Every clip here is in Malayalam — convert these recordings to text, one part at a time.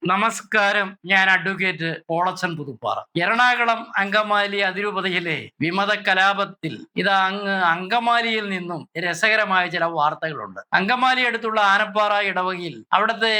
നമസ്കാരം. ഞാൻ അഡ്വക്കേറ്റ് പോളച്ചൻ പുതുപ്പാറ. എറണാകുളം അങ്കമാലി അതിരൂപതയിലെ വിമത കലാപത്തിൽ അങ്ങ് അങ്കമാലിയിൽ നിന്നും രസകരമായ ചില വാർത്തകളുണ്ട്. അങ്കമാലി അടുത്തുള്ള ആനപ്പാറ ഇടവകയിൽ അവിടുത്തെ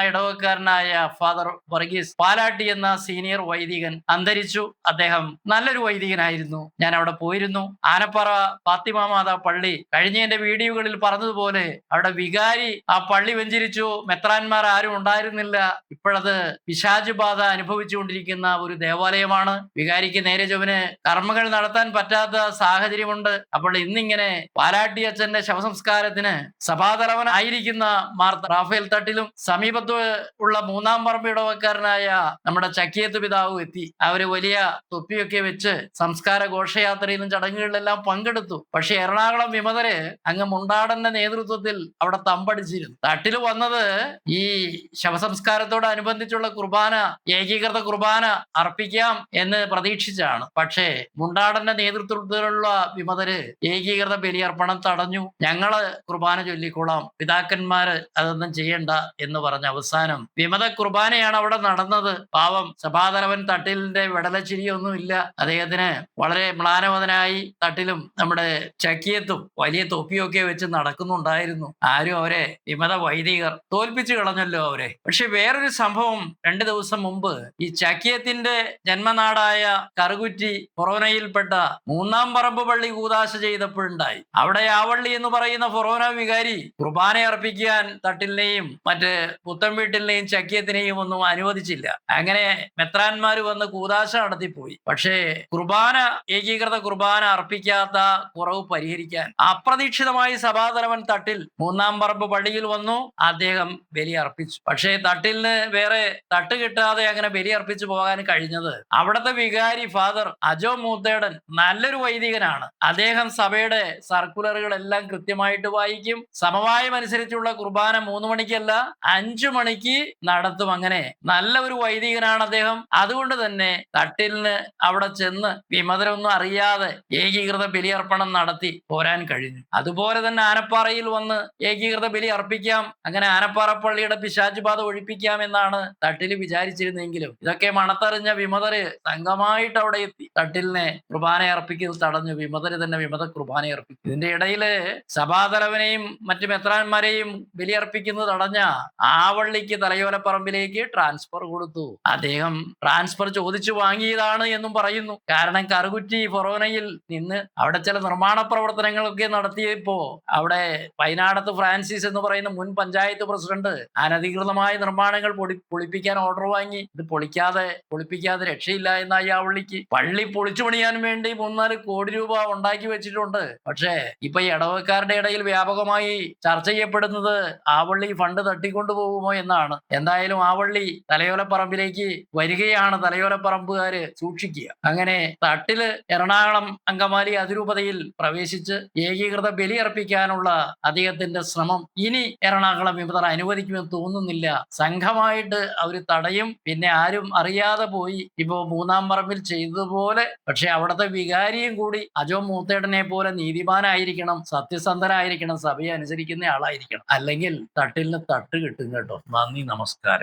ഇടവക്കാരനായ ഫാദർ വർഗീസ് പാലാട്ടി എന്ന സീനിയർ വൈദികൻ അന്തരിച്ചു. അദ്ദേഹം നല്ലൊരു വൈദികനായിരുന്നു. ഞാൻ അവിടെ പോയിരുന്നു. ആനപ്പാറ ഫാത്തിമ മാതാ പള്ളി കഴിഞ്ഞ എന്റെ വീഡിയോകളിൽ പറഞ്ഞതുപോലെ അവിടെ വികാരി ആ പള്ളി വെഞ്ചരിച്ചു. മെത്രാന്മാർ ആരും ഉണ്ടായിരുന്നില്ല. ഇപ്പോഴത് പിശാച് ബാധ അനുഭവിച്ചുകൊണ്ടിരിക്കുന്ന ഒരു ദേവാലയമാണ്. വികാരിക്ക് നേരെ ചൊവ്വന് കർമ്മങ്ങൾ നടത്താൻ പറ്റാത്ത സാഹചര്യമുണ്ട്. അപ്പോൾ ഇന്നിങ്ങനെ പാലാട്ടി അച്ഛന്റെ ശവസംസ്കാരത്തിന് സഭാതലവനായിരിക്കുന്ന മാർ റാഫേൽ തട്ടിലും സമീപത്ത് ഉള്ള മൂന്നാം പറമ്പ് ഇടവക്കാരനായ നമ്മുടെ ചക്കിയത്ത് പിതാവും എത്തി. അവര് വലിയ തൊപ്പിയൊക്കെ വെച്ച് സംസ്കാര ഘോഷയാത്രയിലും ചടങ്ങുകളിലെല്ലാം പങ്കെടുത്തു. പക്ഷെ എറണാകുളം വിമതര് അങ്ങ് മുണ്ടാടന്റെ നേതൃത്വത്തിൽ അവിടെ തമ്പടിച്ചിരുന്നു. തട്ടിൽ വന്നത് ഈ ശവസംസ്കാരത്തോടനുബന്ധിച്ചുള്ള കുർബാന, ഏകീകൃത കുർബാന അർപ്പിക്കാം എന്ന് പ്രതീക്ഷിച്ചാണ്. പക്ഷേ മുണ്ടാടന്റെ നേതൃത്വത്തിലുള്ള വിമതര് ഏകീകൃത ബലിയർപ്പണം തടഞ്ഞു. ഞങ്ങള് കുർബാന ചൊല്ലിക്കൊള്ളാം, പിതാക്കന്മാര് അതൊന്നും ചെയ്യണ്ട എന്ന് പറഞ്ഞ അവസാനം വിമത കുർബാനയാണ് അവിടെ നടന്നത്. പാവം സഭാതലവൻ തട്ടിലിന്റെ വെടലച്ചിരിയൊന്നുമില്ല. അദ്ദേഹത്തിന് വളരെ മ്ലാനവതനായി തട്ടിലും നമ്മുടെ ചക്കിയത്തും വലിയ തൊപ്പിയൊക്കെ വെച്ച് നടക്കുന്നുണ്ടായിരുന്നു. ആരും അവരെ വിമത വൈദികർ തോൽപ്പിച്ചു കളഞ്ഞല്ലോ അവരെ. പക്ഷെ വേറൊരു സംഭവം 2 ദിവസം മുമ്പ് ഈ ചക്കിയത്തിന്റെ ജന്മനാടായ കറുകുറ്റി ഫൊറോനയിൽപ്പെട്ട മൂന്നാം പറമ്പ് പള്ളി കൂദാശ ചെയ്തപ്പോഴുണ്ടായി. അവിടെ ആവള്ളി എന്ന് പറയുന്ന ഫൊറോന വികാരി കുർബാന അർപ്പിക്കാൻ തട്ടിലിനെയും മറ്റ് പുത്തൻ വീട്ടിലിനെയും ചക്കിയത്തിനെയും ഒന്നും അനുവദിച്ചില്ല. അങ്ങനെ മെത്രാന്മാര് വന്ന് കൂദാശ നടത്തിപ്പോയി. പക്ഷേ ഏകീകൃത കുർബാന അർപ്പിക്കാത്ത കുറവ് പരിഹരിക്കാൻ അപ്രതീക്ഷിതമായി സഭാതലവൻ തട്ടിൽ മൂന്നാം പറമ്പ് പള്ളിയിൽ വന്നു. അദ്ദേഹം ബലി അർപ്പിച്ചു. പക്ഷേ തട്ടിലിന് വേറെ തട്ട് കിട്ടാതെ അങ്ങനെ ബലി അർപ്പിച്ചു പോകാൻ കഴിഞ്ഞത് അവിടുത്തെ വികാരി ഫാദർ അജോ മൂത്തേടൻ നല്ലൊരു വൈദികനാണ്. അദ്ദേഹം സഭയുടെ സർക്കുലറുകളെല്ലാം കൃത്യമായിട്ട് വായിക്കും. സമവായം അനുസരിച്ചുള്ള കുർബാന 3 മണിക്കല്ല 5 മണിക്ക് നടത്തും. അങ്ങനെ നല്ല ഒരു വൈദികനാണ് അദ്ദേഹം. അതുകൊണ്ട് തന്നെ തട്ടിലിന് അവിടെ ചെന്ന് വിമതരൊന്നും അറിയാതെ ഏകീകൃത ബലിയർപ്പണം നടത്തി പോരാൻ കഴിഞ്ഞു. അതുപോലെ തന്നെ ആനപ്പാറയിൽ വന്ന് ഏകീകൃത ബലി അർപ്പിക്കാം, അങ്ങനെ ആനപ്പാറ പള്ളിയുടെ പിശാച് ബാധ ഒഴിപ്പിക്കാമെന്നാണ് തട്ടിൽ വിചാരിച്ചിരുന്നെങ്കിലും ഇതൊക്കെ മണത്തറിഞ്ഞ വിമതര് സംഘമായിട്ട് അവിടെ എത്തി തട്ടിലിനെ കുർബാന അർപ്പിക്കുന്നത് തടഞ്ഞു. വിമതര് തന്നെ വിമത കുർബാന അർപ്പിക്കും. ഇതിന്റെ ഇടയില് സഭാതലവനെയും മറ്റു മെത്രാന്മാരെയും ബലിയർപ്പിക്കുന്നത് തടഞ്ഞ ആവള്ളിക്ക് തലയോലപ്പറമ്പിലേക്ക് ട്രാൻസ്ഫർ കൊടുത്തു. അദ്ദേഹം ട്രാൻസ്ഫർ ചോദിച്ചു വാങ്ങിയതാണ് എന്നും പറയുന്നു. കാരണം കറുകുറ്റി ഫൊറോനയിൽ നിന്ന് അവിടെ ചില നിർമ്മാണ പ്രവർത്തനങ്ങളൊക്കെ നടത്തിയപ്പോ അവിടെ പൈനാടത്ത് ഫ്രാൻസിസ് എന്ന് പറയുന്ന മുൻ പഞ്ചായത്ത് പ്രസിഡന്റ് അനധികൃതമായ നിർമ്മാണങ്ങൾ പൊളിപ്പിക്കാൻ ഓർഡർ വാങ്ങി. ഇത് പൊളിപ്പിക്കാതെ രക്ഷയില്ല എന്നായി ആവള്ളിക്ക്. പള്ളി പൊളിച്ചു പണിയാൻ വേണ്ടി 3-4 കോടി രൂപ ഉണ്ടാക്കി വെച്ചിട്ടുണ്ട്. പക്ഷേ ഇപ്പൊ ഈ ഇടവക്കാരുടെ ഇടയിൽ വ്യാപകമായി ചർച്ച ചെയ്യപ്പെടുന്നത് ആവള്ളി ഫണ്ട് തട്ടിക്കൊണ്ടുപോകുമോ എന്നാണ്. എന്തായാലും ആവള്ളി തലയോലപ്പറമ്പിലേക്ക് വരികയാണ്. തലയോലപ്പറമ്പുകാര് സൂക്ഷിക്കുക. അങ്ങനെ തട്ടില് എറണാകുളം അങ്കമാലി അതിരൂപതയിൽ പ്രവേശിച്ച് ഏകീകൃത ബലി അർപ്പിക്കാനുള്ള അദ്ദേഹത്തിന്റെ ശ്രമം ഇനി എറണാകുളം വിമതർ അനുവദിക്കുമെന്ന് തോന്നുന്നില്ല. സംഘമായിട്ട് അവര് തടയും. പിന്നെ ആരും അറിയാതെ പോയി ഇപ്പോ മൂന്നാം പറമ്പിൽ ചെയ്തതുപോലെ. പക്ഷെ അവിടുത്തെ വികാരിയും കൂടി അജോ മൂത്തേടനെ പോലെ നീതിമാനായിരിക്കണം, സത്യസന്ധനായിരിക്കണം, സഭയെ അനുസരിക്കുന്ന ആളായിരിക്കണം. അല്ലെങ്കിൽ തട്ടിലിന് തട്ട് കിട്ടും കേട്ടോ. നന്ദി, നമസ്കാരം.